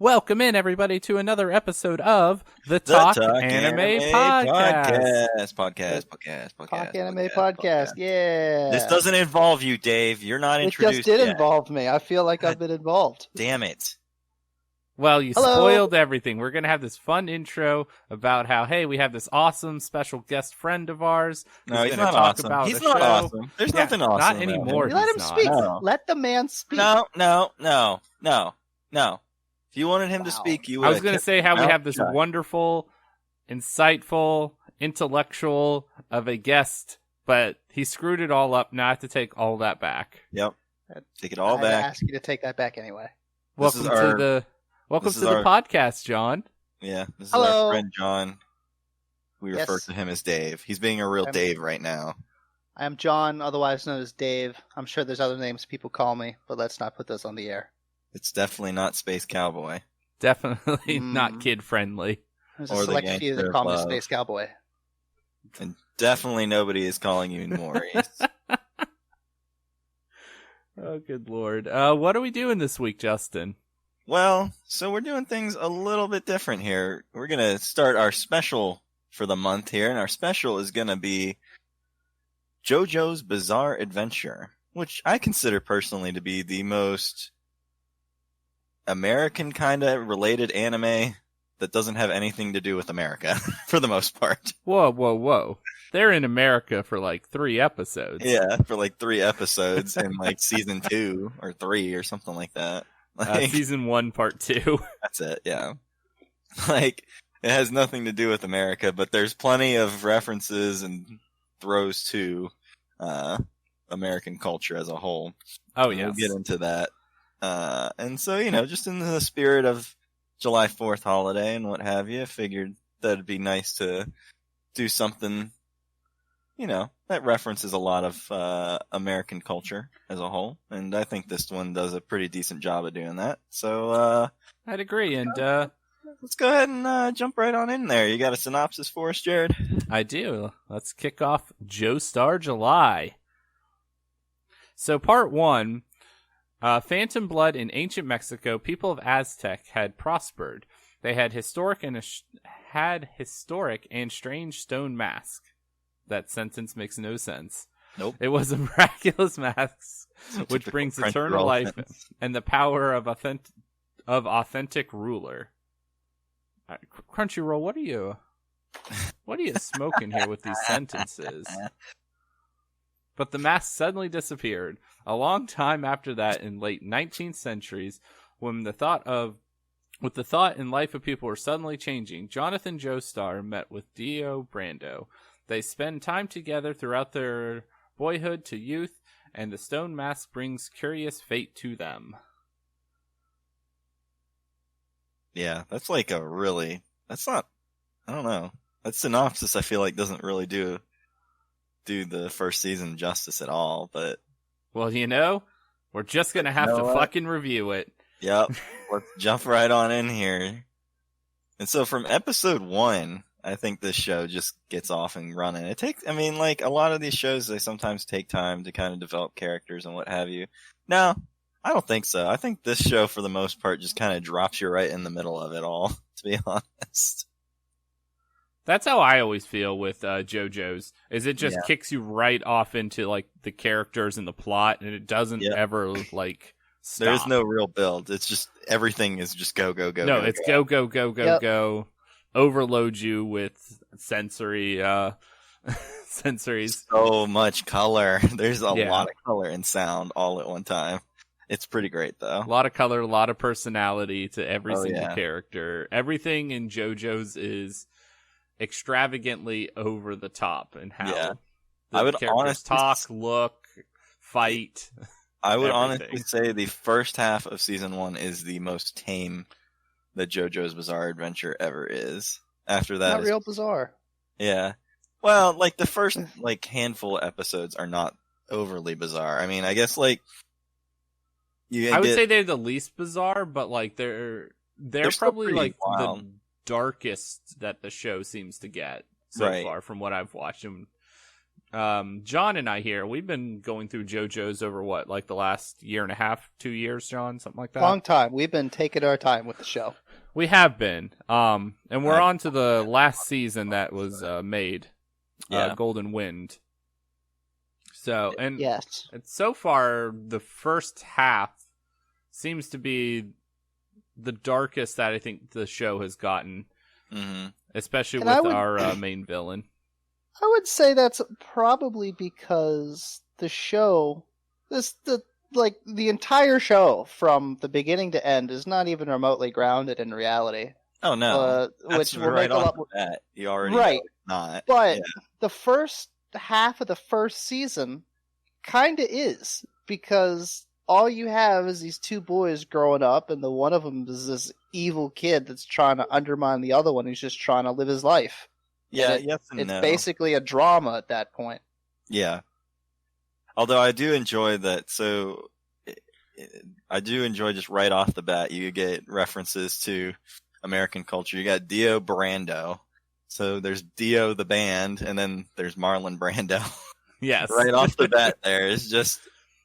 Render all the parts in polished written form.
Welcome in, everybody, to another episode of the Talk Anime Podcast. Talk Anime Podcast, yeah. This doesn't involve you, Dave. You're not introduced It just did yet. involve me. I feel like I've been involved. Damn it. Well, you Hello. spoiled everything. We're going to have this fun intro about how, hey, we have this awesome special guest friend of ours. No, he's gonna not talk awesome. about He's the not show. awesome. There's nothing awesome. Not about anymore. You let him He's speak. not. Let the man speak. No. If you wanted him to Wow. speak, you would. I was going to say how we have this shut. wonderful, insightful, intellectual of a guest, but he screwed it all up. Now I have to take all that back. Yep. Take it all I back. ask you to take that back anyway. This Welcome is our- to the this is the our- podcast, John. Yeah. This is Hello. our friend John. We refer Yes. to him as Dave. He's being a real Dave right now. I am John, otherwise known as Dave. I'm sure there's other names people call me, but let's not put those on the air. It's definitely not Space Cowboy. Definitely not kid friendly. There's Or a the select few Gangster that of call me Love. Space Cowboy. And definitely nobody is calling you Maurice. Oh, good lord. What are we doing this week, Justin? Well, so we're doing things a little bit different here. We're going to start our special for the month here, and our special is going to be JoJo's Bizarre Adventure, which I consider personally to be the most American kind of related anime that doesn't have anything to do with America, for the most part. Whoa. They're in America for like 3 episodes. Yeah, for like 3 episodes in like season 2 or 3 or something like that. Like, Season 1, part 2. that's it, yeah. Like, it has nothing to do with America, but there's plenty of references and throws to American culture as a whole. Oh, And yes. We'll get into that. And so, just in the spirit of July 4th holiday and what have you, I figured that'd be nice to do something, that references a lot of American culture as a whole. And I think this one does a pretty decent job of doing that. So, I'd agree, and let's go ahead and jump right on in there. You got a synopsis for us, Jared? I do. Let's kick off Joestar July. So, part 1, Phantom Blood in ancient Mexico, people of Aztec had prospered. They had historic and strange stone mask. That sentence makes no sense. Nope. It was a miraculous mask which Typical brings Crunchyroll eternal life sentence. and the power of authentic ruler. Crunchyroll, what are you smoking here with these sentences? But the mask suddenly disappeared. A long time after that, in late 19th centuries, when the thought and life of people were suddenly changing, Jonathan Joestar met with Dio Brando. They spend time together throughout their boyhood to youth, and the stone mask brings curious fate to them. Yeah, that's like that's not, I don't know. That synopsis I feel like doesn't really do the first season justice at all, but. Well, we're just going to have to fucking review it. Yep. Let's jump right on in here. And so from episode 1, I think this show just gets off and running. A lot of these shows, they sometimes take time to kind of develop characters and what have you. No, I don't think so. I think this show, for the most part, just kind of drops you right in the middle of it all, to be honest. That's how I always feel with JoJo's. Is it just kicks you right off into like the characters and the plot, and it doesn't ever like stop. There's no real build. It's just everything is just go. No, go, it's go. go. Overload you with sensories. So much color. There's a lot of color and sound all at one time. It's pretty great, though. A lot of color, a lot of personality to every single character. Everything in JoJo's is extravagantly over the top, and how I would characters honestly talk, look, fight. I would everything. honestly say the first half of season 1 is the most tame that JoJo's Bizarre Adventure ever is. After that, Not real bizarre. Yeah. Well, like the first handful of episodes are not overly bizarre. I mean, I guess I would say they're the least bizarre, but like they're probably like wild. the darkest that the show seems to get so far from what I've watched. And John and I here, we've been going through JoJo's over what, like the last year and a half, 2 years, John, something like that. Long time. We've been taking our time with the show. We have been, and we're on to the last season that was made, Golden Wind. So, and yes, so far the first half seems to be the darkest that I think the show has gotten, especially with our main villain. I would say that's probably because the show, the entire show from the beginning to end is not even remotely grounded in reality. Oh no, which will make a lot more. That you already know it's not. But the first half of the first season kind of is, because all you have is these two boys growing up, and the one of them is this evil kid that's trying to undermine the other one who's just trying to live his life. Yeah, it's basically a drama at that point. Yeah. Although I do enjoy that, so I do enjoy just right off the bat, you get references to American culture. You got Dio Brando. So there's Dio the band, and then there's Marlon Brando. Yes. Right off the bat there is just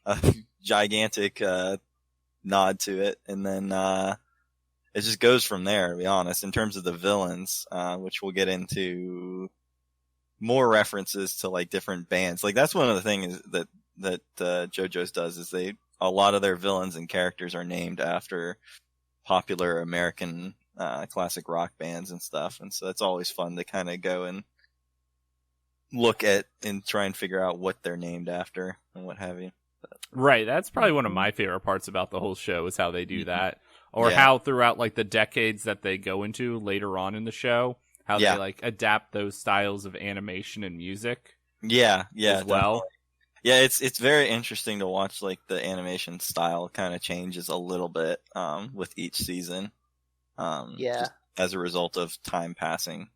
a gigantic nod to it. And then it just goes from there, to be honest, in terms of the villains, which we'll get into more references to like different bands. Like that's one of the things that JoJo's does is a lot of their villains and characters are named after popular American classic rock bands and stuff. And so it's always fun to kind of go and look at and try and figure out what they're named after and what have you. Right. That's probably one of my favorite parts about the whole show is how they do that. Or how throughout like the decades that they go into later on in the show, how they like adapt those styles of animation and music. Yeah, as well. Definitely. Yeah, it's very interesting to watch like the animation style kind of changes a little bit with each season. Just as a result of time passing.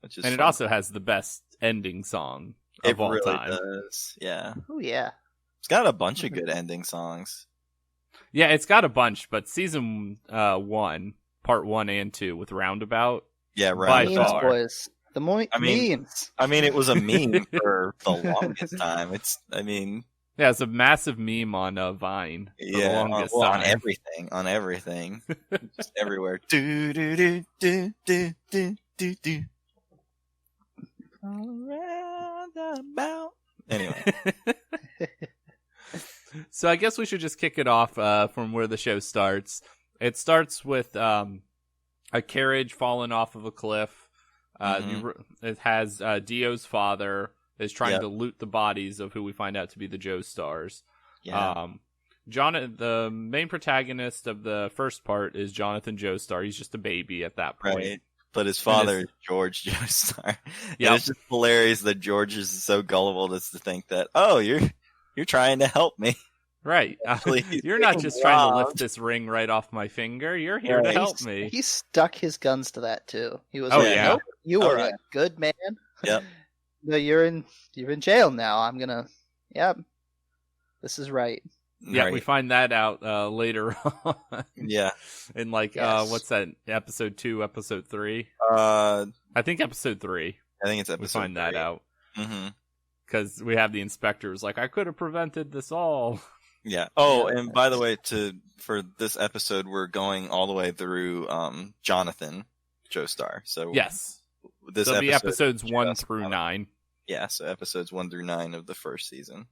Which is and fun. It also has the best ending song of all time. It really does. Yeah. Oh yeah. It's got a bunch of good ending songs. Yeah, it's got a bunch, but season 1, part 1 and 2 with Roundabout. Yeah, Roundabout. Memes, boys. The memes. I mean, it was a meme for the longest time. Yeah, it's a massive meme on Vine. For the longest time. On everything, just everywhere. Do do do do do do do do. All roundabout. Anyway. So I guess we should just kick it off from where the show starts. It starts with a carriage falling off of a cliff. It has Dio's father is trying to loot the bodies of who we find out to be the Joestars. Yeah. The main protagonist of the first part is Jonathan Joestar. He's just a baby at that point. Right. But his father is George Joestar. Yeah. It's just hilarious that George is so gullible as to think that, oh, you're trying to help me. Right. You're not just trying to lift this ring right off my finger. You're here to help me. He stuck his guns to that too. He was nope, you are a good man. Yep. No, you're in jail now. I'm gonna this is right. Yeah, right. we find that out later on. Yeah. In what's that, episode 2, episode 3? I think episode 3. I think it's episode 3. We find that out. Mm-hmm. Because we have the inspectors like, I could have prevented this all. Yeah. Oh, and by the way, for this episode, we're going all the way through Jonathan Joestar. So yes, this will be episodes 1 through 9. Yeah, so episodes 1 through 9 of the first season.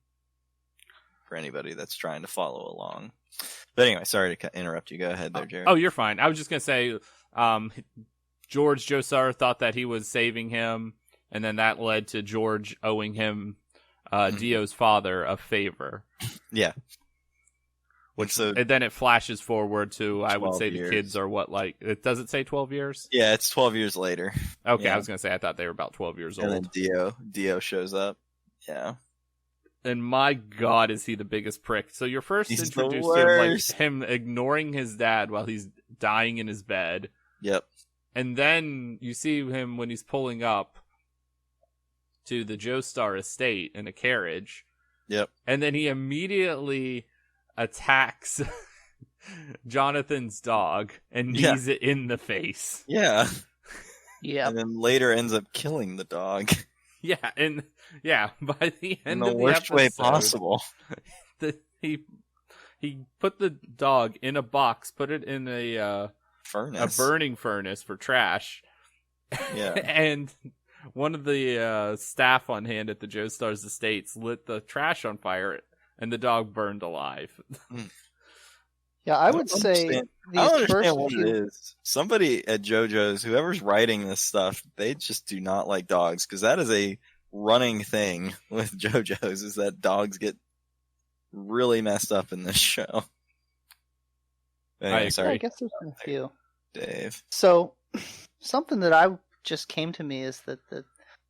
For anybody that's trying to follow along. But anyway, sorry to interrupt you. Go ahead there, Jared. Oh, you're fine. I was just gonna say, George Joestar thought that he was saving him, and then that led to George owing him Dio's father a favor. Yeah. And then it flashes forward to, I would say years. The kids are does it say 12 years? Yeah, it's 12 years later. Okay, yeah. I was going to say, I thought they were about 12 years old. And then Dio shows up. Yeah. And my God, is he the biggest prick. So you're first He's introduced to him ignoring his dad while he's dying in his bed. Yep. And then you see him when he's pulling up to the Joestar estate in a carriage. Yep. And then he immediately attacks Jonathan's dog and knees it in the face. Yeah. Yeah. And then later ends up killing the dog. Yeah, and by the In end the of the worst way episode, possible. he put the dog in a box, put it in a Furnace. burning furnace for trash. Yeah. And one of the staff on hand at the Joestar's estates lit the trash on fire, and the dog burned alive. Yeah, I would don't say understand- I these don't first understand what few. it is. Somebody at JoJo's, whoever's writing this stuff, they just do not like dogs, because that is a running thing with JoJo's, is that dogs get really messed up in this show. Anyway, I Yeah, I sorry, guess there's been a few. Dave. So, something that I just came to me is that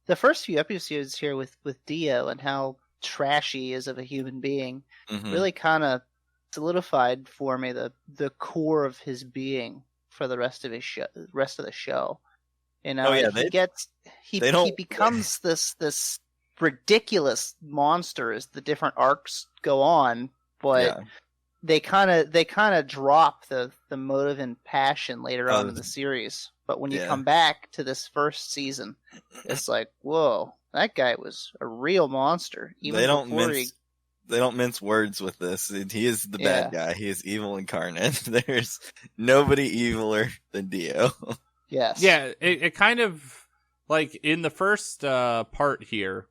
the first few episodes here with Dio and how trashy he is of a human being Mhm. really kind of solidified for me the core of his being for the rest of the show. You know, Oh, yeah, he they don't- becomes this ridiculous monster as the different arcs go on, but Yeah. they kind of drop the motive and passion later on in Oh, the series. But when you yeah. come back to this first season, it's like, whoa, that guy was a real monster. Even They don't before mince words with this. He is the bad Yeah. guy. He is evil incarnate. There's nobody eviler than Dio. yes, Yeah, it kind of, like, in the first part here,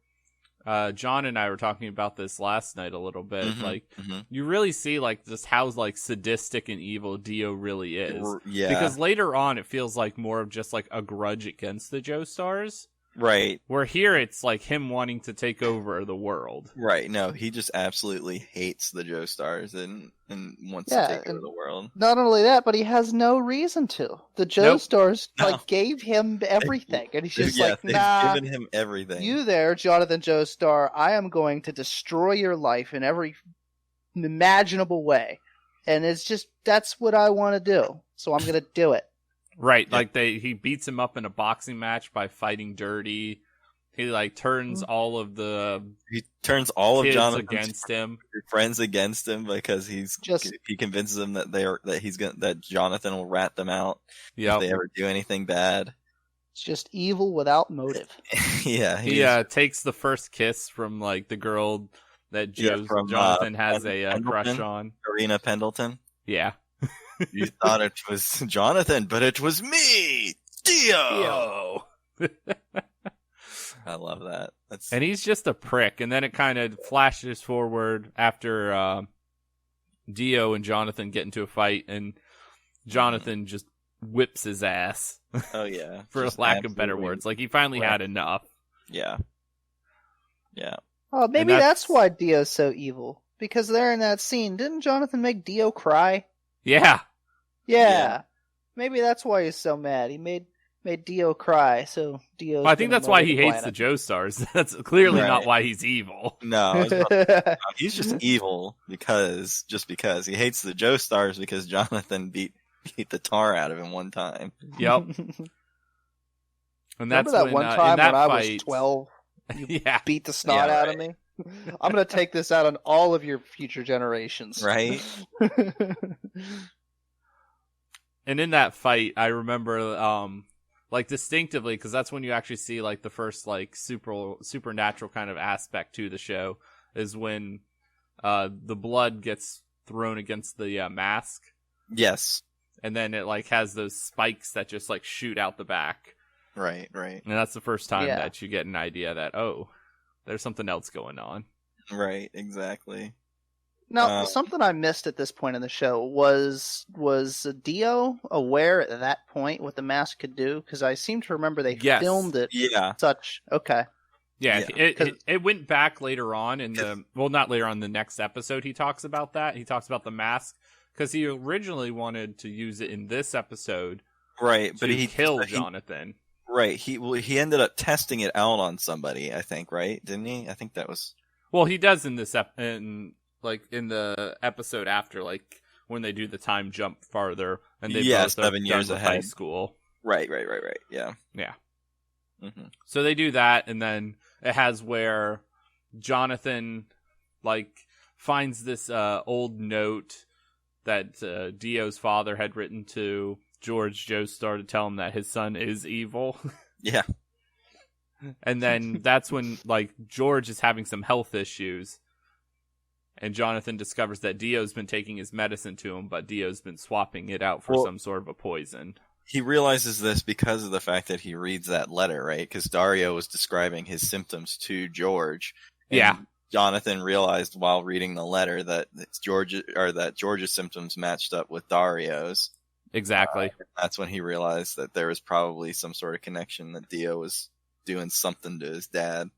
John and I were talking about this last night a little bit. Mhm, Like, mhm. you really see, like, just how, like, sadistic and evil Dio really is. Yeah. Because later on, it feels like more of just, like, a grudge against the Joestars. Right. Where here, it's, like, him wanting to take over the world. Right. No, he just absolutely hates the Joestars and wants Yeah, to take over and- the world. Not only that, but he has no reason to. The Joestars gave him everything, and he's just Yeah, like, they've nah. given him everything. You there, Jonathan Joestar, I am going to destroy your life in every imaginable way. And it's just, that's what I want to do. So I'm going to do it. Right, Yeah. like he beats him up in a boxing match by fighting dirty. He like turns all of the He turns all of kids Jonathan's against him. friends against him because he convinces them that Jonathan will rat them out if they ever do anything bad. It's just evil without motive. Yeah, He takes the first kiss from like the girl that Jonathan has a crush on. Karina Pendleton. Yeah. You thought it was Jonathan, but it was me, Dio. I love that. And he's just a prick. And then it kind of flashes forward after Dio and Jonathan get into a fight, and Jonathan just whips his ass. Oh yeah, for just lack of better words. Like he finally had enough. Yeah. Yeah. Oh, maybe that's why Dio's so evil. Because there in that scene, didn't Jonathan make Dio cry? Yeah. Yeah. Maybe that's why he's so mad. He made Dio cry, so Dio. Well, I think that's why he hates the Joestars. That's clearly not why he's evil. No, he's just evil because he hates the Joestars because Jonathan beat the tar out of him one time. Yep. And that's Remember that when, one time when I fight, was 12? You beat the snot Yeah, out right. of me? I'm going to take this out on all of your future generations. Right? And in that fight, I remember, like distinctively, because that's when you actually see like the first like supernatural kind of aspect to the show, is when the blood gets thrown against the mask. Yes. And then it like has those spikes that just like shoot out the back. Right, right. And that's the first time that you get an idea that, oh, there's something else going on. Right, exactly. Now, something I missed at this point in the show was Dio aware at that point what the mask could do? Because I seem to remember they filmed it. Yeah. Okay. Yeah, it went back later on in not later on, the next episode he talks about that. He talks about the mask because he originally wanted to use it in this episode. Right, but he killed Jonathan. Right, he ended up testing it out on somebody, I think, right? Didn't he? I think that was... Well, he does in this in the episode after, like when they do the time jump farther, and they both 7 years ahead, high school. Right. Yeah. Mm-hmm. So they do that, and then it has where Jonathan like finds this old note that Dio's father had written to George Joestar to tell him that his son is evil. Yeah. And then that's when, like, George is having some health issues. And Jonathan discovers that Dio's been taking his medicine to him, but Dio's been swapping it out for some sort of a poison. He realizes this because of the fact that he reads that letter, right? Because Dario was describing his symptoms to George. Yeah. Jonathan realized while reading the letter that George's symptoms matched up with Dario's. Exactly. That's when he realized that there was probably some sort of connection, that Dio was doing something to his dad.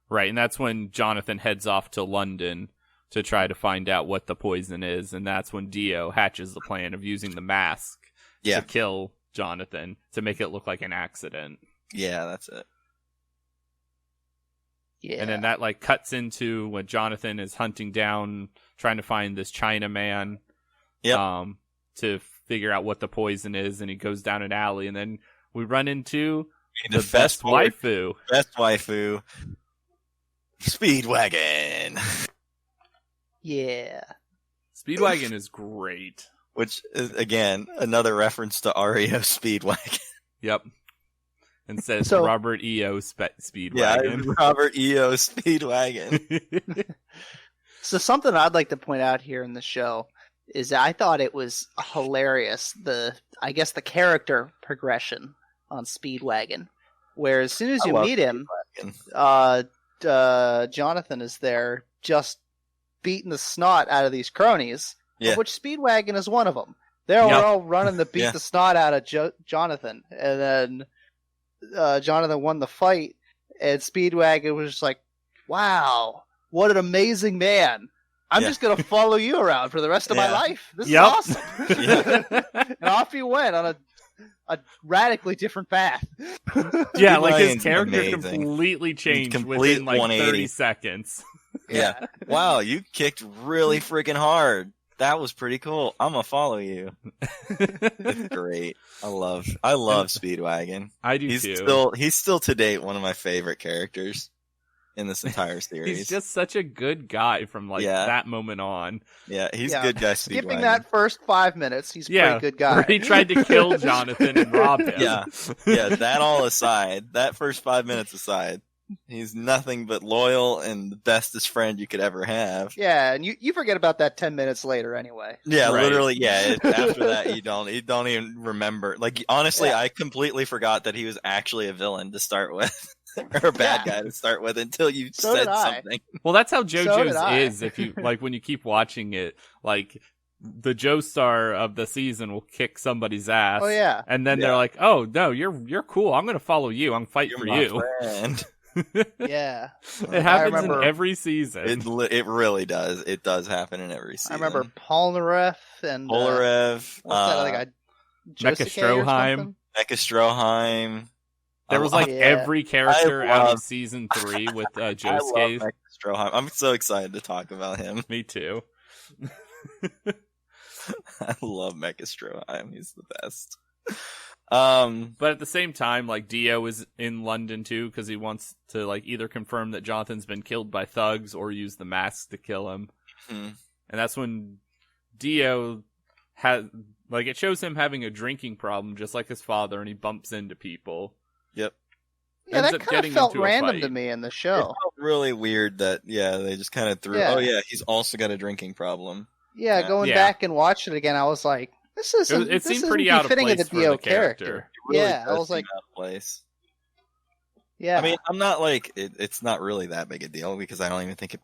Right, and that's when Jonathan heads off to London to try to find out what the poison is, and that's when Dio hatches the plan of using the mask to kill Jonathan to make it look like an accident. Yeah, that's it. Yeah. And then that like cuts into when Jonathan is hunting down, trying to find this Chinaman to figure out what the poison is, and he goes down an alley, and then we run into the best waifu. Best waifu. Speedwagon. Yeah. Speedwagon is great. Which is, again, another reference to REO Speedwagon. Yep. And says Robert E.O. Speedwagon. Yeah, Robert E.O. Speedwagon. So something I'd like to point out here in the show is that I thought it was hilarious, the character progression on Speedwagon, where as soon as you meet him, Jonathan is there just beating the snot out of these cronies, of which Speedwagon is one of them. They're all running to beat the snot out of Jonathan, and then Jonathan won the fight, and Speedwagon was just like, wow, what an amazing man. I'm just going to follow you around for the rest of my life. This is awesome. And off he went on a radically different path. Yeah, like his character completely changed within like 30 seconds. Yeah. Wow, you kicked really freaking hard. That was pretty cool. I'm gonna follow you. It's great. I love Speedwagon. I do too. He's still to date one of my favorite characters in this entire series. He's just such a good guy from that moment on. Yeah, he's a good guy. Skipping that first 5 minutes, he's a pretty good guy. Where he tried to kill Jonathan and rob him. Yeah, that all aside, that first 5 minutes aside, he's nothing but loyal and the bestest friend you could ever have. Yeah, and you forget about that 10 minutes later anyway. Yeah, literally, yeah. After that, you don't even remember. Like, honestly, I completely forgot that he was actually a villain to start with. Or a bad guy to start with until you said something. Well, that's how JoJo's is. If you like, when you keep watching it, like the Joestar of the season will kick somebody's ass. Oh yeah, and then they're like, "Oh no, you're cool. I'm gonna follow you. I'm fighting for you." Yeah, it happens in every season. It really does. It does happen in every season. I remember Polnareff and What's that other guy? Mecha Stroheim. There was every character out of season 3 with Josuke. I'm so excited to talk about him. Me too. I love Mecha Stroheim. He's the best. But at the same time, like, Dio is in London too because he wants to like either confirm that Jonathan's been killed by thugs or use the mask to kill him. Mm-hmm. And that's when Dio has it shows him having a drinking problem just like his father, and he bumps into people. Yep. Yeah, that kind of felt random to me in the show. It felt really weird that they just kind of threw. Yeah. Oh yeah, he's also got a drinking problem. Yeah, going back and watching it again, I was like, this isn't. It seemed pretty out of place for the character. Really I was like, out of place. Yeah, I mean, I'm not like it's not really that big a deal because I don't even think it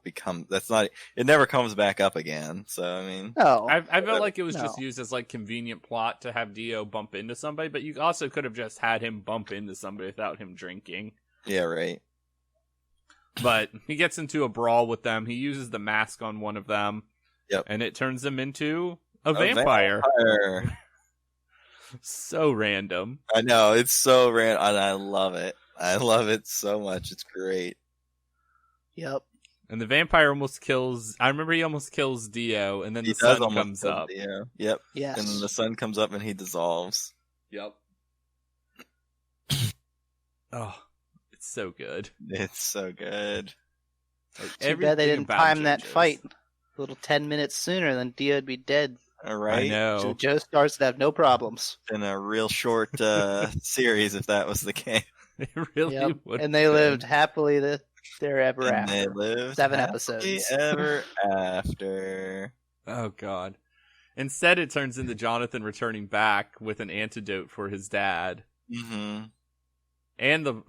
never comes back up again. So I mean, no, I felt like it was just used as like convenient plot to have Dio bump into somebody, but you also could have just had him bump into somebody without him drinking. Yeah, right. But he gets into a brawl with them. He uses the mask on one of them. Yep, and it turns him into a vampire. So random. I know, it's so random, and I love it. I love it so much. It's great. Yep. And the vampire almost kills... I remember he almost kills Dio, and then the sun comes up. Dio. Yep. Yes. And then the sun comes up, and he dissolves. Yep. Oh, it's so good. It's so good. Too bad they didn't time that fight a little 10 minutes sooner, then Dio would be dead. All right. I know. So Joestars would have no problems. In a real short series, if that was the case. It really Yep. would. And they lived happily there ever And after. they lived 7 happily episodes. ever after. Oh God. Instead, it turns into Jonathan returning back with an antidote for his dad, Mm-hmm. and the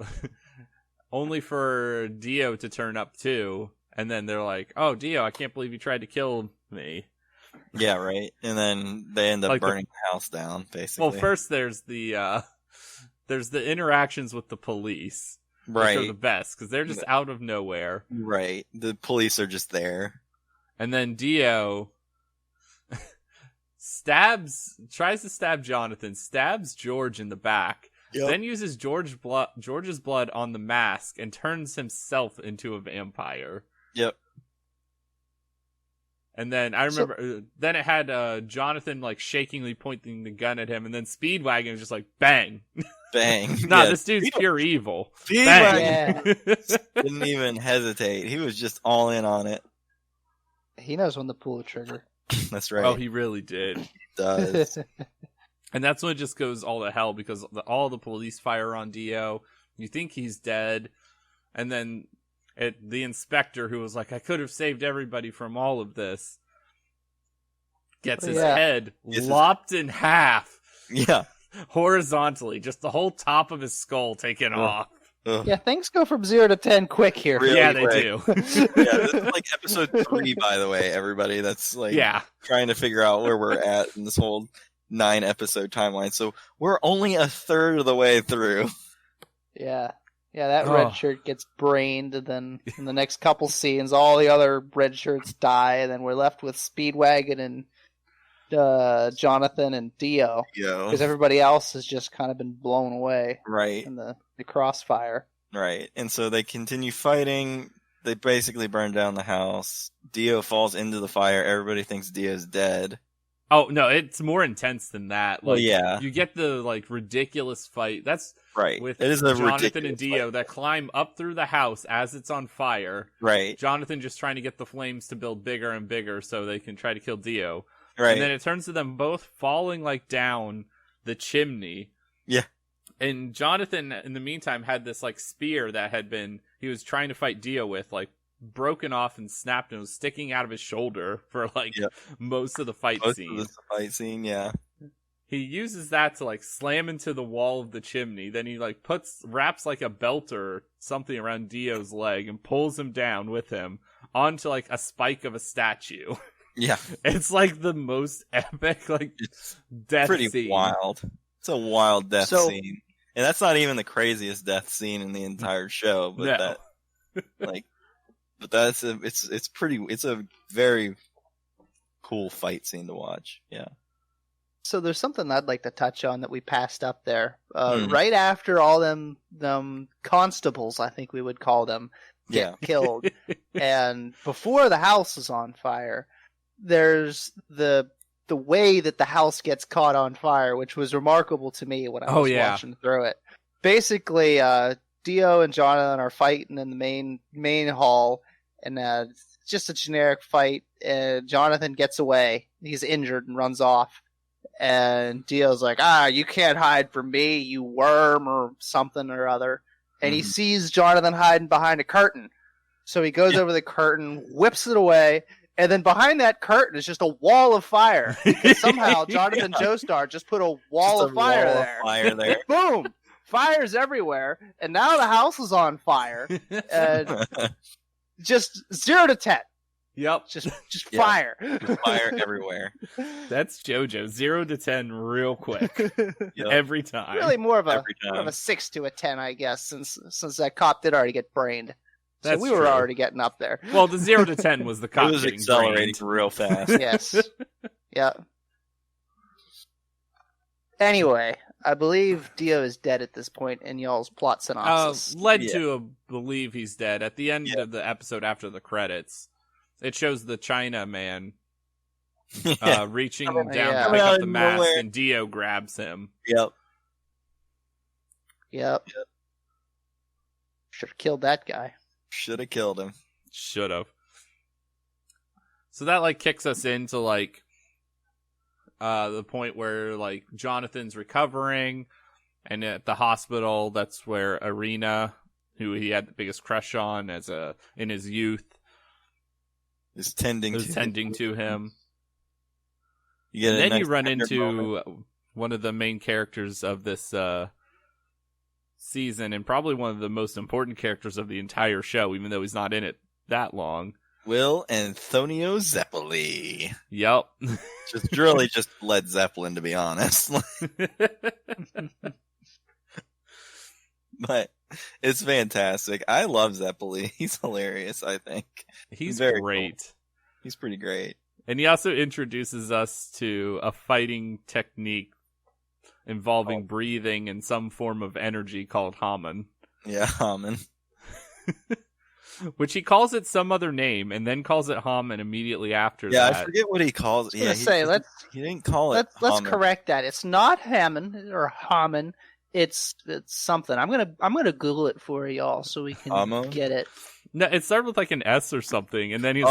only for Dio to turn up too. And then they're like, "Oh, Dio, I can't believe you tried to kill me." Yeah, right. And then they end up Like burning the house down, basically. Well, first there's the interactions with the police, which are right, the best because they're just out of nowhere. right. The police are just there. And then Dio tries to stab Jonathan, stabs George in the back, then uses George's blood on the mask and turns himself into a vampire. Yep. And then I remember, then it had Jonathan like shakingly pointing the gun at him, and then Speedwagon was just like bang, Bang. nah, Yeah. this dude's pure evil. Speedwagon Yeah. didn't even hesitate. He was just all in on it. He knows when to pull the trigger. That's right. Oh, he really did. He does. And that's when it just goes all to hell because all the police fire on Dio. You think he's dead, and then the inspector, who was like, "I could have saved everybody from all of this," gets his head lopped in half. Yeah. Horizontally, just the whole top of his skull taken off. Ugh. Yeah, things go from 0 to 10 quick here. Really yeah, they quick. do. Yeah, this is like episode 3, by the way, everybody. That's like trying to figure out where we're at in this whole 9-episode timeline. So we're only a third of the way through. Yeah. Yeah, that red shirt gets brained, and then in the next couple scenes, all the other red shirts die, and then we're left with Speedwagon and Jonathan and Dio. Because everybody else has just kind of been blown away. Right. In the crossfire. Right. And so they continue fighting. They basically burn down the house. Dio falls into the fire. Everybody thinks Dio's dead. Oh, no, it's more intense than that. Like, well, yeah. You get the like ridiculous fight. That's right. With it is a Jonathan and Dio fight. That climb up through the house as it's on fire. Right. Jonathan just trying to get the flames to build bigger and bigger so they can try to kill Dio. Right. And then it turns to them both falling like down the chimney. Yeah. And Jonathan, in the meantime, had this like spear that he was trying to fight Dio with, like broken off and snapped and was sticking out of his shoulder for like most of the fight scene. Most of the fight scene, yeah. He uses that to like slam into the wall of the chimney. Then he like wraps like a belt or something around Dio's leg and pulls him down with him onto like a spike of a statue. Yeah. It's like the most epic like death pretty scene. Wild. It's a wild death scene. And that's not even the craziest death scene in the entire show, but it's a very cool fight scene to watch. Yeah. So there's something I'd like to touch on that we passed up there. Right after all them constables, I think we would call them, get killed, and before the house is on fire, there's the way that the house gets caught on fire, which was remarkable to me when I was watching through it. Basically, Dio and Jonathan are fighting in the main hall, and it's just a generic fight. Jonathan gets away. He's injured and runs off. And Dio's like, you can't hide from me, you worm, or something or other. And he sees Jonathan hiding behind a curtain. So he goes over the curtain, whips it away, and then behind that curtain is just a wall of fire. Somehow Jonathan Joestar just put a wall of fire there. Boom! Fires everywhere, and now the house is on fire. And just 0 to 10. Yep. Just fire. Just fire everywhere. That's JoJo. 0 to 10 real quick. Every time. Really more of a 6 to a 10, I guess, since that cop did already get brained. So we were already getting up there. Well, the 0 to 10 was the cop it was getting accelerating brained. real fast. Yes. Yeah. Anyway, I believe Dio is dead at this point in y'all's plot synopsis. Led to believe he's dead. At the end of the episode after the credits, it shows the China man reaching down to pick up the mask, and Dio grabs him. Yep. Should have killed that guy. Should have killed him. Should have. So that like kicks us into like the point where like Jonathan's recovering. And at the hospital, that's where Irina, who he had the biggest crush on in his youth, is tending to him. You And then you run into one of the main characters of this season, and probably one of the most important characters of the entire show, even though he's not in it that long. Will Antonio Zeppeli. Yep. just Led Zeppelin, to be honest. But it's fantastic. I love Zeppeli. He's hilarious, I think. He's very great. Cool. He's pretty great. And he also introduces us to a fighting technique involving breathing and some form of energy called Hamen. Yeah, Hamen. Which he calls it some other name, and then calls it Hamen immediately after that. Yeah, I forget what he calls it. Yeah, he didn't call it Let's correct that. It's not Hammond or Hamen. It's something. I'm gonna Google it for y'all so we can get it. No, it started with like an S or something, and then he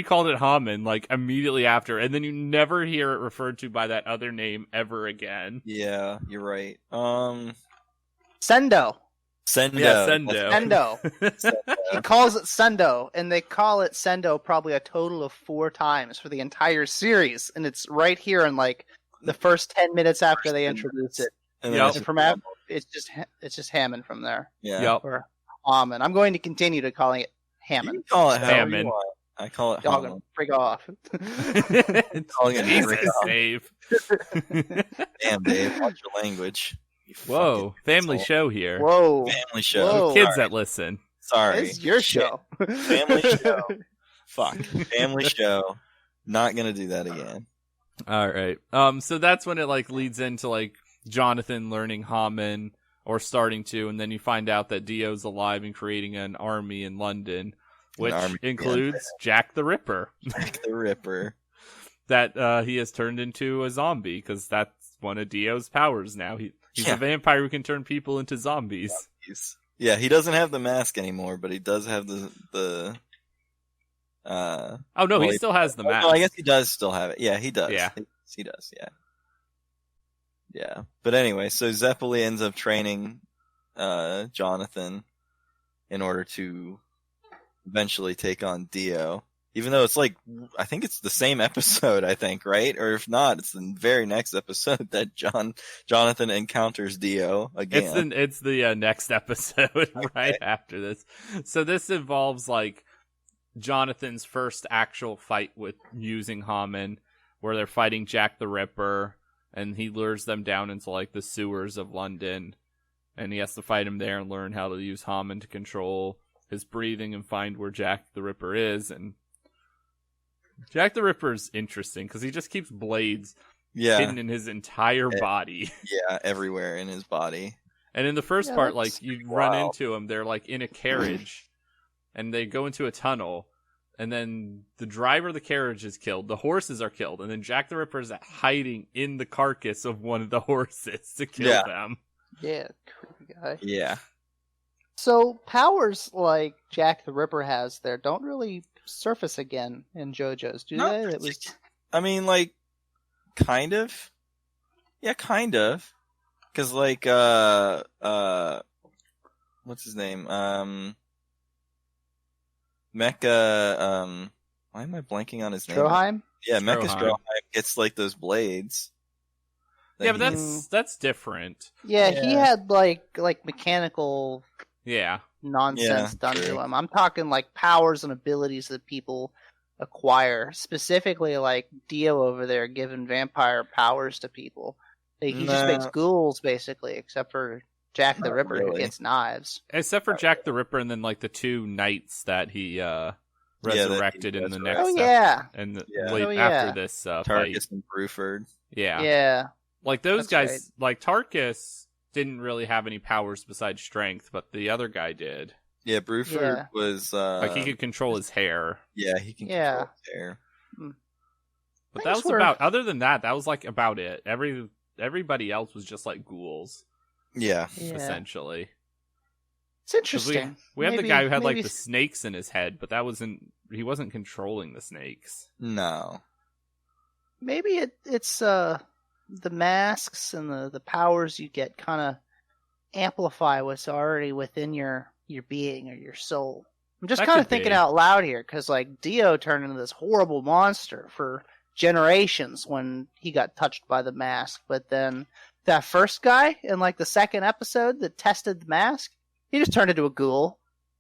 called it Hamen like immediately after, and then you never hear it referred to by that other name ever again. Yeah, you're right. Sendo. Yeah, Sendo. He calls it Sendo, and they call it Sendo probably a total of 4 times for the entire series, and it's right here in like the first 10 minutes after they introduce it. And it's just Hammond from there. Yeah. Yep. Or Hammond. I'm going to continue to calling it Hammond. You call it Hammond. I call it Y'all Hammond. gonna frig off. Calling it Jesus, Dave. Damn, Dave, watch your language. Whoa, family show here. Whoa. Family show. Whoa. Kids that listen. Sorry. It's your show. Family show. Fuck. Family show. Not gonna do that again. All right. So that's when it like leads into like Jonathan learning Hamen, or starting to, and then you find out that Dio's alive and creating an army in London, which includes Jack the Ripper. Jack the Ripper. That he has turned into a zombie, because that's one of Dio's powers now. He's a vampire who can turn people into zombies. Yeah, he doesn't have the mask anymore, but he does have the oh no, he still has the mask. No, I guess he does still have it. Yeah, he does. Yeah. He does, yeah. Yeah. But anyway, so Zeppeli ends up training Jonathan in order to eventually take on Dio. Even though it's like, I think it's the same episode, I think, right? Or if not, it's the very next episode that Jonathan encounters Dio again. It's the next episode right after this. So this involves like Jonathan's first actual fight with using Hamen, where they're fighting Jack the Ripper, and he lures them down into like the sewers of London, and he has to fight him there and learn how to use Hamen to control his breathing and find where Jack the Ripper is. And Jack the Ripper is interesting because he just keeps blades hidden in his entire body. Yeah, everywhere in his body. And in the first part, like, you run into him, they're like in a carriage, and they go into a tunnel, and then the driver of the carriage is killed, the horses are killed, and then Jack the Ripper is hiding in the carcass of one of the horses to kill them. Yeah, creepy guy. Yeah. So powers like Jack the Ripper has there don't really surface again in JoJo's, do they? It was... I mean, like, kind of. Yeah, kind of. Because, like, what's his name? Mecha, why am I blanking on his name? Stroheim? Yeah, Mecha Stroheim gets, like, those blades. Yeah, but that's different. Yeah, he had, like mechanical... Yeah. Nonsense done to him. I'm talking like powers and abilities that people acquire. Specifically, like Dio over there giving vampire powers to people. He just makes ghouls, basically, except for Jack the Ripper, who gets knives. Except for Jack the Ripper, and then like the 2 knights that he resurrected in the next. After this Tarkus fight. and Bruford. Yeah. Yeah. Like those guys, like Tarkus didn't really have any powers besides strength, but the other guy did. Yeah, Bruford was... like, he could control his hair. Yeah, he can control his hair. But that was about... Other than that, that was, like, about it. Everybody else was just, like, ghouls. Yeah. Essentially. It's interesting. We have the guy who had, like, the snakes in his head, but that wasn't... He wasn't controlling the snakes. No. Maybe it's... the masks and the powers you get kind of amplify what's already within your being or your soul. I'm just That kind of could thinking be. out loud here, because like Dio turned into this horrible monster for generations when he got touched by the mask, but then that first guy in like the second episode that tested the mask, he just turned into a ghoul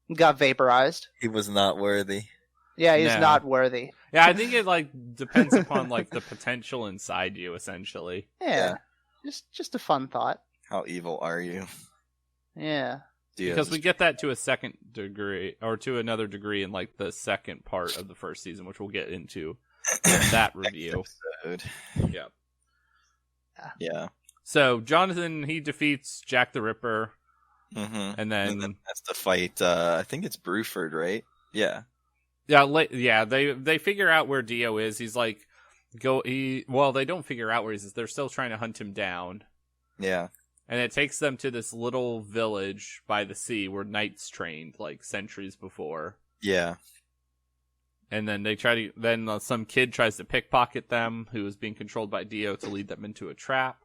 and got vaporized. He was not worthy. Yeah, he's No. not worthy. Yeah, I think it like depends upon like the potential inside you, essentially. Yeah. Just a fun thought. How evil are you? Yeah. Because we get that to a second degree, or to another degree in like the second part of the first season, which we'll get into in that review. Episode. Yeah. Yeah. So Jonathan, he defeats Jack the Ripper, Mm-hmm. and then that's the fight. I think it's Bruford, right? Yeah. yeah, they figure out where Dio is. He's like, they don't figure out where he is. They're still trying to hunt him down. Yeah. And it takes them to this little village by the sea where knights trained like centuries before. Yeah. And then some kid tries to pickpocket them, who is being controlled by Dio to lead them into a trap.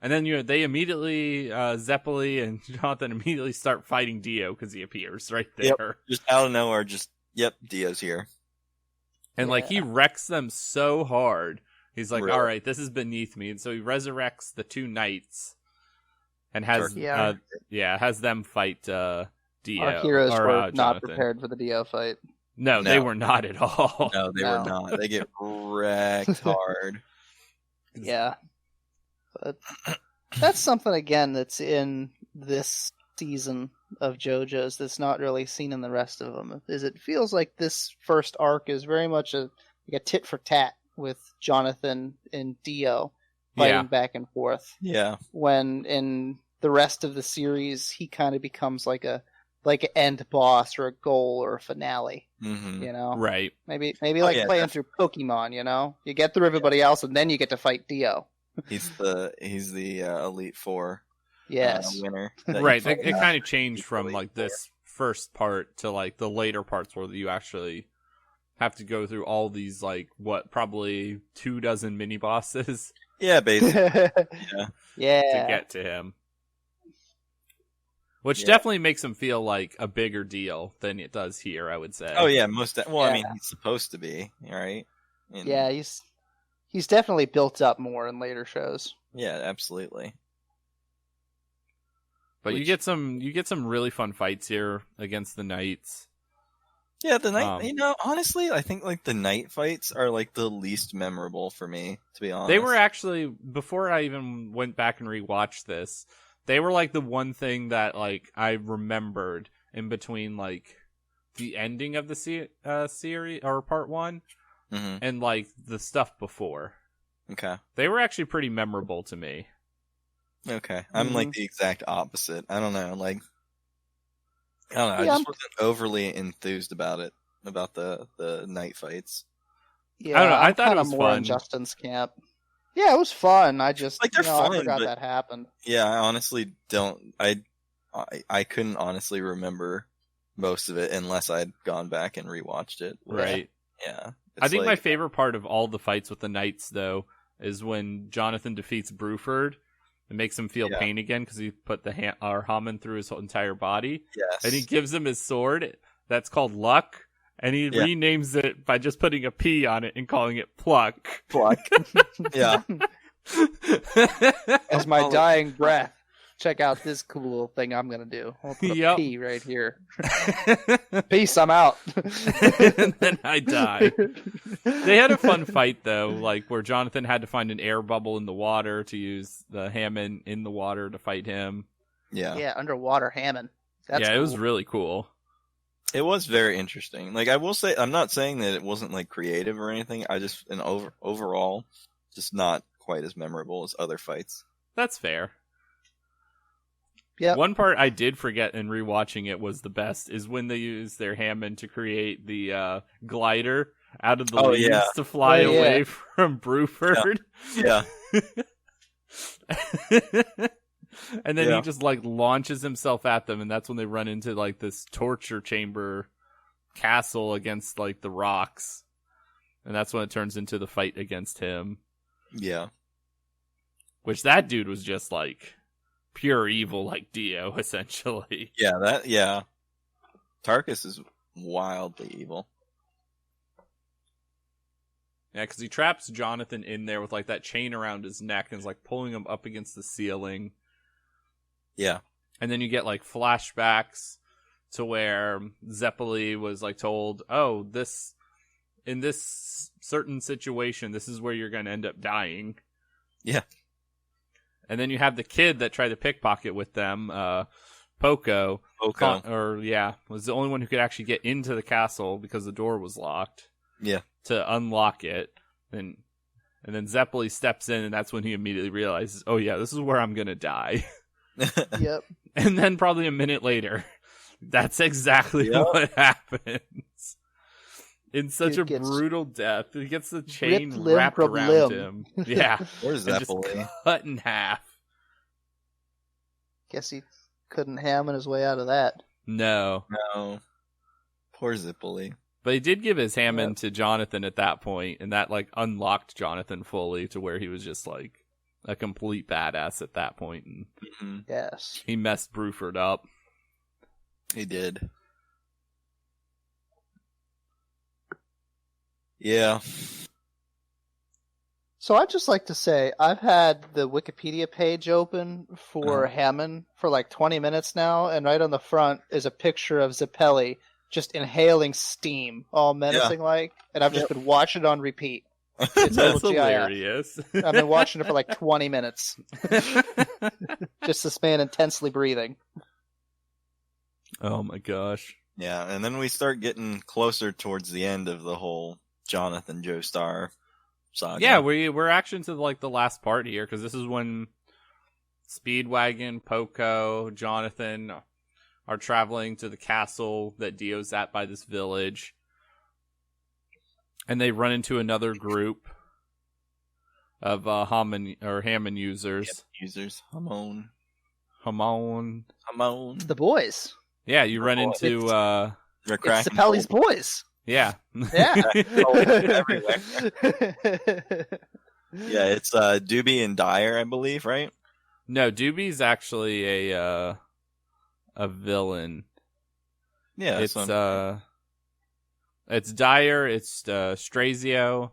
And then they immediately, Zeppeli and Jonathan immediately start fighting Dio because he appears right there. Yep. Just out of nowhere, Dio's here. And like he wrecks them so hard. He's like, Really? all right, this is beneath me. And so he resurrects the two knights and has them fight Dio. Our heroes were not Jonathan. prepared for the Dio fight. No, they were not at all. No, they were not. They get wrecked hard. Yeah. But that's something, again, that's in this season of JoJo's that's not really seen in the rest of them. Is it feels like this first arc is very much like a tit for tat with Jonathan and Dio fighting back and forth. Yeah. When in the rest of the series, he kind of becomes like an end boss or a goal or a finale. Mm-hmm. You know, Right? Maybe playing through Pokemon. You know, you get through everybody else, and then you get to fight Dio. He's the Elite Four. Yes. Winner. Right. It kind of changed from like this first part to like the later parts where you actually have to go through all these like probably 24 mini bosses. Yeah, basically. Yeah. To get to him. Which definitely makes him feel like a bigger deal than it does here, I would say. Oh yeah, I mean, he's supposed to be, right? Yeah, he's definitely built up more in later shows. Yeah, absolutely. But you get some really fun fights here against the knights. Yeah, the night. Honestly, I think like the night fights are like the least memorable for me, to be honest. They were actually, before I even went back and rewatched this, they were like the one thing that like I remembered in between like the ending of the series or part 1 and like the stuff before. Okay. They were actually pretty memorable to me. Okay. I'm like the exact opposite. I don't know. Like, I don't know. I just wasn't overly enthused about it, about the night fights. Yeah, I don't know. I thought it was more fun. in Justin's camp. Yeah, it was fun. I just like they're fun, I forgot but that happened. Yeah, I honestly don't. I couldn't honestly remember most of it unless I'd gone back and rewatched it. Right. Yeah. I think my favorite part of all the fights with the knights, though, is when Jonathan defeats Bruford. It makes him feel pain again because he put the Hammond through his whole entire body. Yes. And he gives him his sword. That's called Luck. And he renames it by just putting a P on it and calling it Pluck. Pluck. Yeah. As my dying breath, check out this cool thing I'm going to do. I'll put a P right here. Peace, I'm out. And then I die. They had a fun fight, though, like where Jonathan had to find an air bubble in the water to use the Hammond in the water to fight him. Yeah. Yeah, underwater Hammond. That's it was really cool. It was very interesting. Like, I will say, I'm not saying that it wasn't like creative or anything. I just, overall, just not quite as memorable as other fights. That's fair. Yeah. One part I did forget in rewatching it was the best is when they use their Hammond to create the glider out of the leaves to fly away from Bruford. Yeah. And then he just like launches himself at them, and that's when they run into like this torture chamber castle against like the rocks. And that's when it turns into the fight against him. Yeah. Which that dude was just like pure evil, like Dio, essentially. Yeah. Tarkus is wildly evil. Yeah, because he traps Jonathan in there with like that chain around his neck and is like pulling him up against the ceiling. Yeah. And then you get like flashbacks to where Zeppeli was like told, oh, in this certain situation, this is where you're going to end up dying. Yeah. And then you have the kid that tried to pickpocket with them, Poco. Was the only one who could actually get into the castle because the door was locked. Yeah. To unlock it. And then Zeppeli steps in, and that's when he immediately realizes, oh yeah, this is where I'm going to die. Yep. And then probably a minute later, that's exactly what happens. In such a brutal death. He gets the chain wrapped around him. Yeah. Where's Zeppeli? Just cut in half. Guess he couldn't Hammond his way out of that. No. Poor Zeppeli. But he did give his Hammond to Jonathan at that point, and that like unlocked Jonathan fully to where he was just like a complete badass at that point. And yes. He messed Bruford up. He did. Yeah. So I'd just like to say, I've had the Wikipedia page open for Hammond for like 20 minutes now, and right on the front is a picture of Zeppeli just inhaling steam, all menacing like, and I've just been watching it on repeat. It's That's hilarious. I've been watching it for like 20 minutes. Just this man intensely breathing. Oh my gosh. Yeah, and then we start getting closer towards the end of the whole Jonathan Joestar saga. Yeah, we're actually to like the last part here, because this is when Speedwagon, Poco, Jonathan are traveling to the castle that Dio's at by this village. And they run into another group of Hammond users. Yep, users. Hamon. It's the boys. Yeah, you run into... it's Zeppeli's boys. Yeah. Yeah. Everywhere. Yeah, it's Doobie and Dyer, I believe, right? No, Doobie's actually a villain. Yeah, it's Dyer, it's Strazio.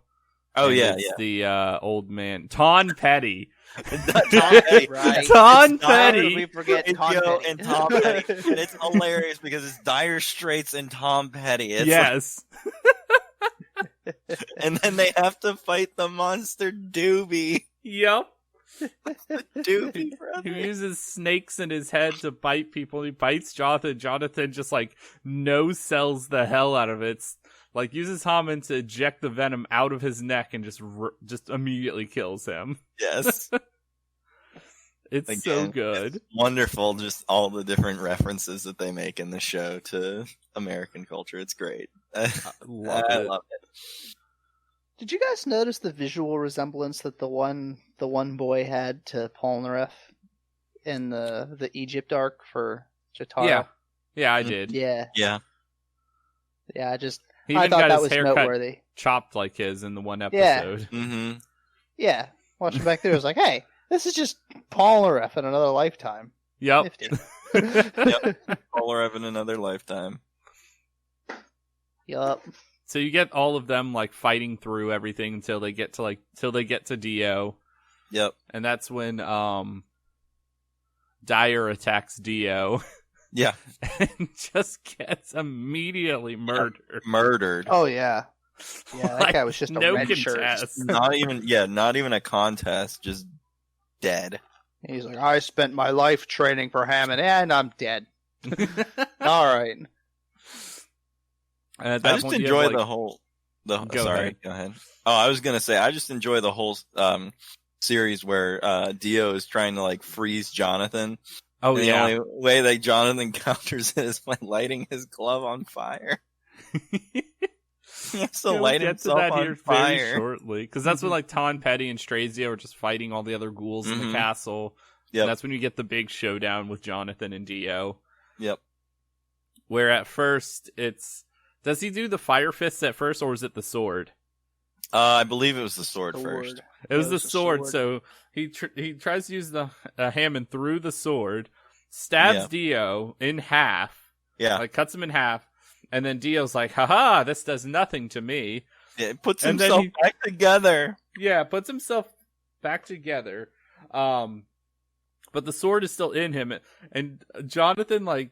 Oh yeah, it's the old man Ton Petty. Tom Petty, right? Ton Petty. We forget Tom Joe Petty. and Tom Petty, and it's hilarious because it's Dire Straits and Tom Petty. It's yes. and then they have to fight the monster Doobie. Yep. Doobie brother. He uses snakes in his head to bite people. He bites Jonathan. Jonathan just like no-sells the hell out of it. Like uses Hammond to eject the venom out of his neck and just immediately kills him. Yes. It's Again, so good. It's wonderful, just all the different references that they make in the show to American culture. It's great. I love it. Did you guys notice the visual resemblance that the one boy had to Polnareff in the Egypt arc for Joestar? Yeah, I did. Yeah. I thought that was noteworthy. Chopped like his in the one episode. Yeah. Mm-hmm. Yeah. Watching back there, I was like, hey, this is just Polnareff in another lifetime. Yep. Polar in another lifetime. Yup. So you get all of them like fighting through everything until they get to Dio. Yep. And that's when Dyer attacks Dio. Yeah. And just gets immediately murdered. Oh yeah. Yeah, that guy was just a red shirt. Not even a contest, just dead. He's like, I spent my life training for Hammond, and I'm dead. All right. I just enjoy the whole. Sorry, go ahead. Oh, I was gonna say I just enjoy the whole series where Dio is trying to like freeze Jonathan. Oh and yeah. The only way that Jonathan counters it is by lighting his glove on fire. He has to light himself on fire very shortly, because that's when like Ton Petty and Strazio are just fighting all the other ghouls in the castle. Yeah, that's when you get the big showdown with Jonathan and Dio. Yep. Where at first does he do the fire fists at first, or is it the sword? I believe it was the sword first. It was It the was a sword. sword. So he tries to use the Hammond through the sword, stabs Dio in half, Yeah. like cuts him in half, and then Dio's like, "Haha, this does nothing to me." Yeah, it puts And then himself back together. Yeah, puts himself back together. But the sword is still in him, and Jonathan like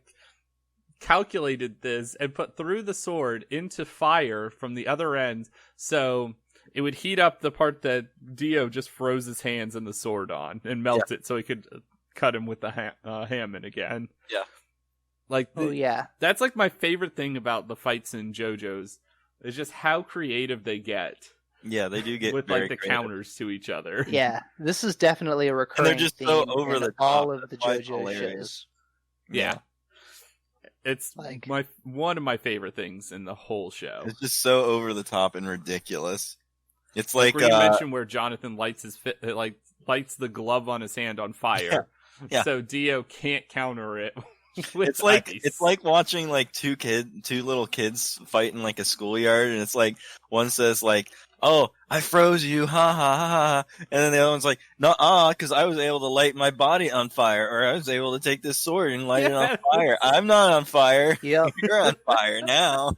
calculated this and put through the sword into fire from the other end, so it would heat up the part that Dio just froze his hands and the sword on and melt it, so he could cut him with the Hammond again. Yeah. Like, yeah. that's like my favorite thing about the fights in JoJo's is just how creative they get. Yeah, they do get with very like the creative. counters to each other. Yeah, this is definitely a And recurring they're just theme so over in the top. all of the That's why it's JoJo hilarious. shows. Yeah. It's Like- one of my favorite things in the whole show. It's just so over the top and ridiculous. It's like where you mentioned where Jonathan lights lights the glove on his hand on fire. Yeah. So Dio can't counter it. With it's like ice. it's like watching like two little kids fight in like a schoolyard, and it's like one says like, "Oh, I froze you, ha ha ha ha," and then the other one's like, "No, because I was able to light my body on fire, or I was able to take this sword and light it on fire. I'm not on fire. Yep. You're on fire now."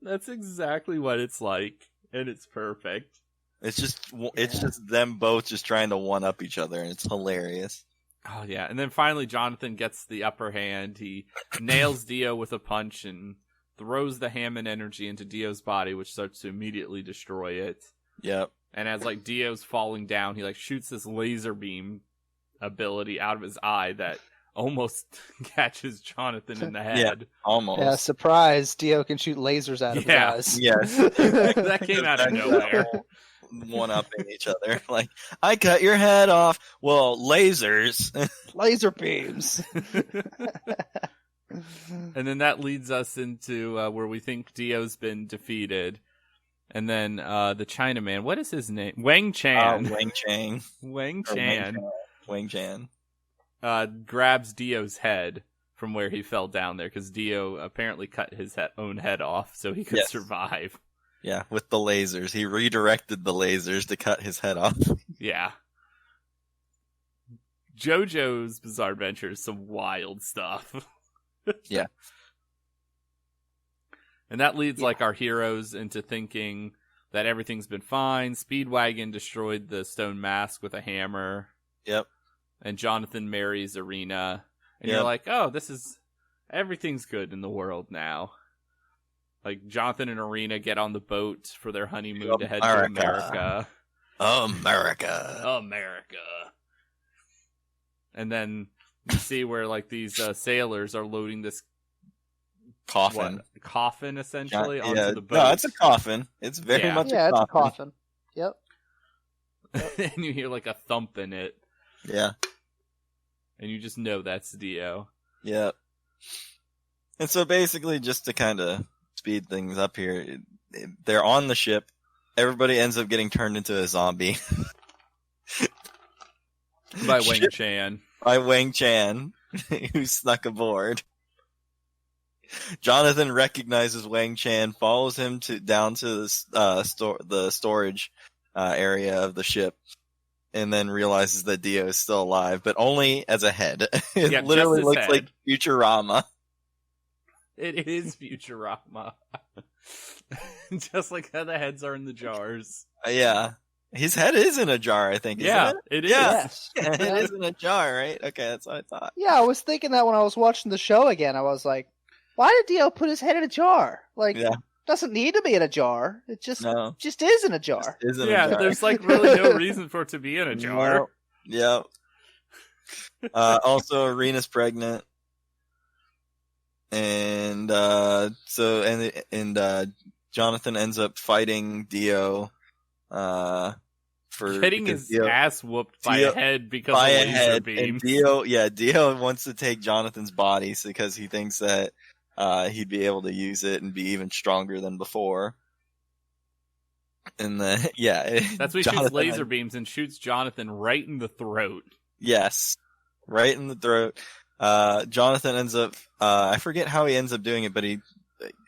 That's exactly what it's like, and it's perfect. It's just them both just trying to one up each other, and it's hilarious. Oh yeah, and then finally Jonathan gets the upper hand. He nails Dio with a punch and throws the Hammond energy into Dio's body, which starts to immediately destroy it. Yep. And as like Dio's falling down, he like shoots this laser beam ability out of his eye that almost catches Jonathan in the head. Yeah, almost. Yeah, surprise! Dio can shoot lasers out of his eyes. Yes. That came out of nowhere. One upping each other. Like, I cut your head off. Well, lasers. Laser beams. And then that leads us into where we think Dio's been defeated. And then the Chinaman, what is his name? Wang Chan. Wang Chang. Wang Chan. Wang Chan. Grabs Dio's head from where he fell down there, because Dio apparently cut his own head off so he could survive. Yeah, with the lasers. He redirected the lasers to cut his head off. Yeah. JoJo's Bizarre Adventure is some wild stuff. Yeah. And that leads like our heroes into thinking that everything's been fine. Speedwagon destroyed the stone mask with a hammer. Yep. And Jonathan marries Irina. And Yep. you're like, oh, everything's good in the world now. Like, Jonathan and Irina get on the boat for their honeymoon to head to America. America. And then you see where, like, these sailors are loading this coffin, essentially, onto the boat. No, it's a coffin. It's very much a coffin. It's a coffin. Yep. And you hear, like, a thump in it. Yeah. And you just know that's Dio. Yep. And so basically, just to kind of speed things up here, they're on the ship. Everybody ends up getting turned into a zombie. By Wang Chan. By Wang Chan, who snuck aboard. Jonathan recognizes Wang Chan, follows him down to the storage area of the ship, and then realizes that Dio is still alive, but only as a head. It literally looks head. like Futurama. It is Futurama. Just like how the heads are in the jars. Yeah. His head is in a jar, I think. Yeah, isn't it is. Yes. it? It is in a jar, right? Okay, that's what I thought. Yeah, I was thinking that when I was watching the show again. I was like, why did Dio put his head in a jar? Like, doesn't need to be in a jar. It just is in a jar. Just is in a jar. There's like really no reason for it to be in a jar. Yeah. Also, Irina's pregnant. And Jonathan ends up fighting Dio for getting his ass whooped by a head because of laser beams. And Dio wants to take Jonathan's body because he thinks that he'd be able to use it and be even stronger than before. And then that's why he shoots laser beams and shoots Jonathan right in the throat. Yes, right in the throat. Jonathan ends up, I forget how he ends up doing it, but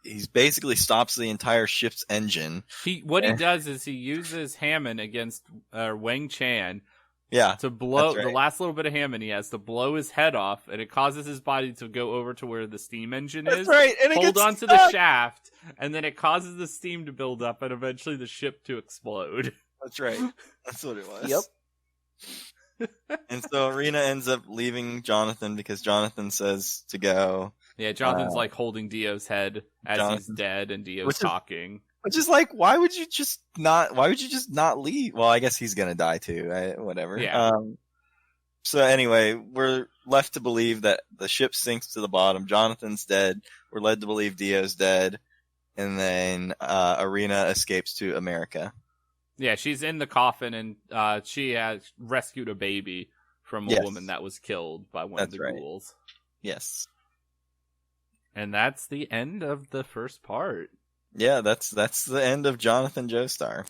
he's basically stops the entire ship's engine. What he does is he uses Hammond against Wang Chan. Yeah, to blow right. the last little bit of Hammond he has to blow his head off, and it causes his body to go over to where the steam engine is. That's right, and it hold gets onto stuck. the shaft, and then it causes the steam to build up, and eventually the ship to explode. That's right. That's what it was. Yep. And so Arena ends up leaving Jonathan because Jonathan says to go. Yeah, Jonathan's like holding Dio's head as Jonathan, he's dead, and Dio's talking. Which is like, why would you just not leave? Well, I guess he's gonna die too. Whatever. Yeah. So anyway, we're left to believe that the ship sinks to the bottom. Jonathan's dead. We're led to believe Dio's dead, and then Arena escapes to America. Yeah, she's in the coffin, and she has rescued a baby from a woman that was killed by one of the ghouls. Yes. And that's the end of the first part. Yeah, that's the end of Jonathan Joestar.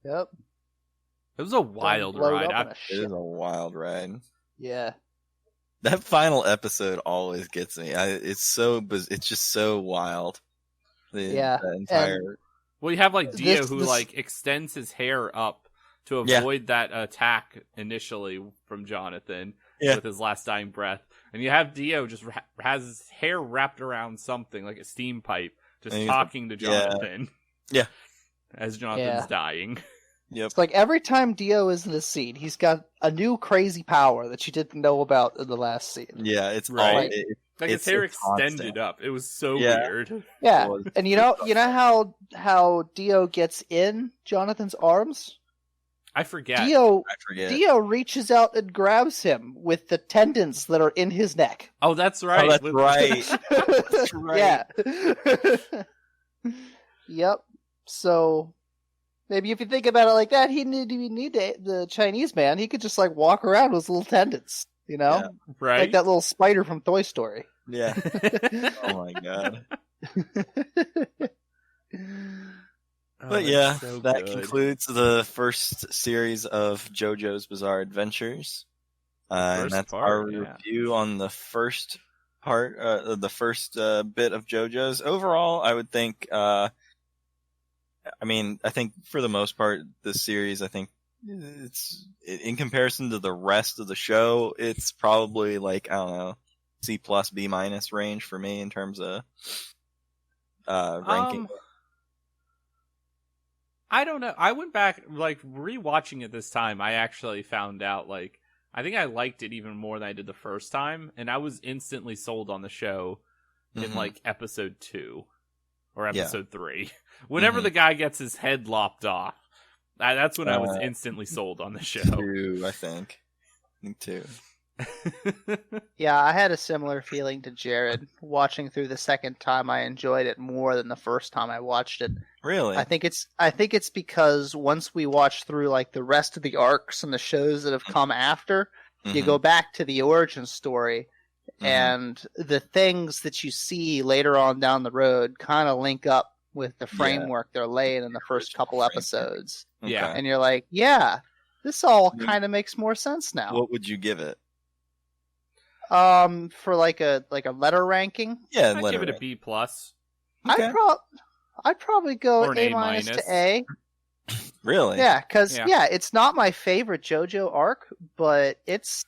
Yep. It was a wild ride. It is a wild ride. Yeah. That final episode always gets me. It's just so wild. The entire. Well, you have like Dio who like extends his hair up to avoid that attack initially from Jonathan with his last dying breath, and you have Dio just has his hair wrapped around something like a steam pipe, just talking to Jonathan. Yeah. As Jonathan's dying. Yep. It's like every time Dio is in the scene, he's got a new crazy power that you didn't know about in the last scene. Yeah, it's right. Like his hair extended up. It was so weird. Yeah, and you know how Dio gets in Jonathan's arms? I forget. Dio reaches out and grabs him with the tendons that are in his neck. Oh, that's right. Oh, that's right. That's right. Yeah. Yep. So maybe if you think about it like that, he need the Chinese man. He could just like walk around with his little tendons, you know, right? Like that little spider from Toy Story. Yeah. Oh my god. But that concludes the first series of JoJo's Bizarre Adventures. And that's our review on the first part, the first bit of JoJo's. Overall, I would think, I think for the most part, this series, I think it's, in comparison to the rest of the show, it's probably like, I don't know, C+, B- range for me in terms of ranking. I don't know. I went back, like, rewatching it this time, I actually found out, like, I think I liked it even more than I did the first time, and I was instantly sold on the show in, like, episode 2 or episode 3. Whenever the guy gets his head lopped off, that's when I was instantly sold on the show. 2, I think 2. Yeah, I had a similar feeling to Jared. Watching through the second time, I enjoyed it more than the first time I watched it. Really? I think it's because once we watch through like the rest of the arcs and the shows that have come after, you go back to the origin story, and the things that you see later on down the road kind of link up with the framework they're laying in the first couple episodes. Yeah, and you're like, yeah, this all kind of makes more sense now. What would you give it? For like a letter ranking? Yeah, I'd give it a B+. Okay. I'd probably go or an A- to A. Really? Yeah, because it's not my favorite JoJo arc, but it's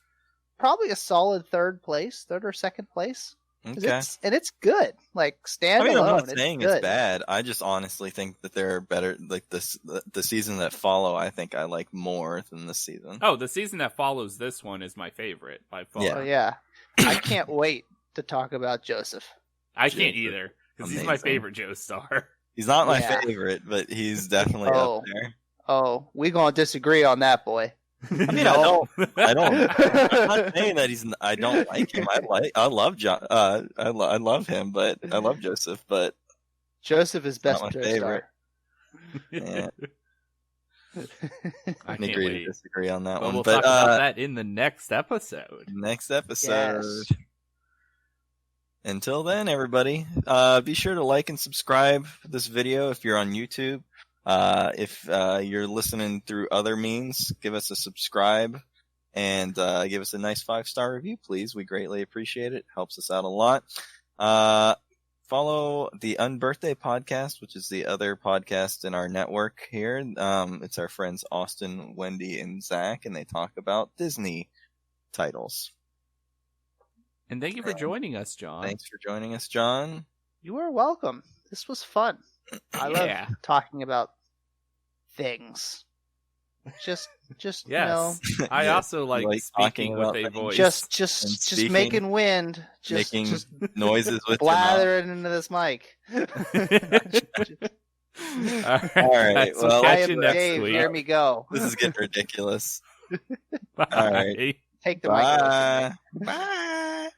probably a solid third or second place. Okay. It's good. Like standalone. I'm not saying it's it's bad. I just honestly think that there are better. Like the season that follow, I think I like more than this season. Oh, the season that follows this one is my favorite by far. Oh yeah, I can't wait to talk about Joseph. I can't either because he's my favorite Joestar. He's not my favorite, but he's definitely up there. Oh, we gonna disagree on that, boy. I mean, I don't. I'm not saying that I don't like him. I love John. I love him, but I love Joseph. But Joseph is best my Joestar. favorite. Yeah. I can agree to disagree on that one. We'll but talk about that in the next episode. Yes. Until then, everybody, be sure to like and subscribe this video if you're on YouTube. If you're listening through other means, give us a subscribe and give us a nice 5-star review, please. We greatly appreciate it. Helps us out a lot. follow the Unbirthday podcast, which is the other podcast in our network here. It's our friends Austin, Wendy, and Zach, and they talk about Disney titles. And thank you for joining us, John. Thanks for joining us, John. You are welcome. This was fun. I love talking about things. Just Yes. you know, I also like speaking with a voice. just making wind, making noises with blathering into this mic. All All right. So Well, I catch am you next Dave. week. Hear me go. This is getting ridiculous. Bye. All right. Take the mic. Bye. Bye.